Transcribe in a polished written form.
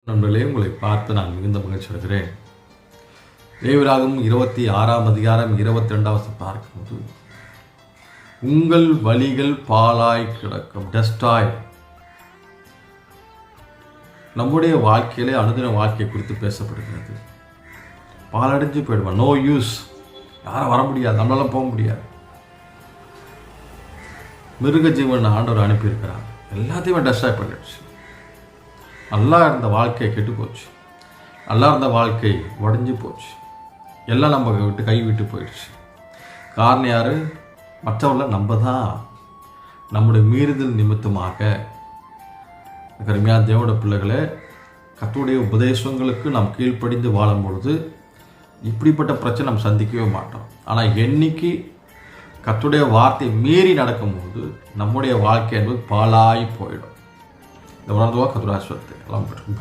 நண்பர்களே, உங்களை பார்த்து நான் மிகுந்த மகிழ்ச்சி அடைகிறேன். லேவியராகமம் 26ஆம் அதிகாரம் 22 பார்க்கும்போது, உங்கள் வழிகள் பாழாய் கிடக்கும், டெஸ்டாய். நம்முடைய வாழ்க்கையிலே அனுதின வாழ்க்கை குறித்து பேசப்படுகிறது. பாலடைஞ்சு போயிடுவான், நோ யூஸ், யாரும் வர முடியாது, நம்மளால போக முடியாது. மிருக ஜீவன் ஆண்டவர் அனுப்பியிருக்கிறார், எல்லாத்தையுமே டெஸ்டாய் பண்ணிடுச்சு. நல்லா இருந்த வாழ்க்கை கெட்டு போச்சு, நல்லா இருந்த வாழ்க்கை உடஞ்சி போச்சு, எல்லாம் நம்ம விட்டு கை விட்டு போயிடுச்சு. காரணம் யார்? மற்றவர்கள நம்ம தான். நம்முடைய மீறுதல் நிமித்தமாக கருமையான தேவனுடைய பிள்ளைகளே, கர்த்தருடைய உபதேசங்களுக்கு நாம் கீழ்ப்படிந்து வாழும் பொழுது இப்படிப்பட்ட பிரச்சனை நம்ம சந்திக்கவே மாட்டோம். ஆனால் என்னைக்கு கர்த்தருடைய வார்த்தையை மீறி நடக்கும்போது நம்முடைய வாழ்க்கை என்பது பாழாய் போயிடும். இந்த உணர்ந்துவா கர்த்தருடைய ஆசீர்வாதத்தை எல்லாம் பெறும்.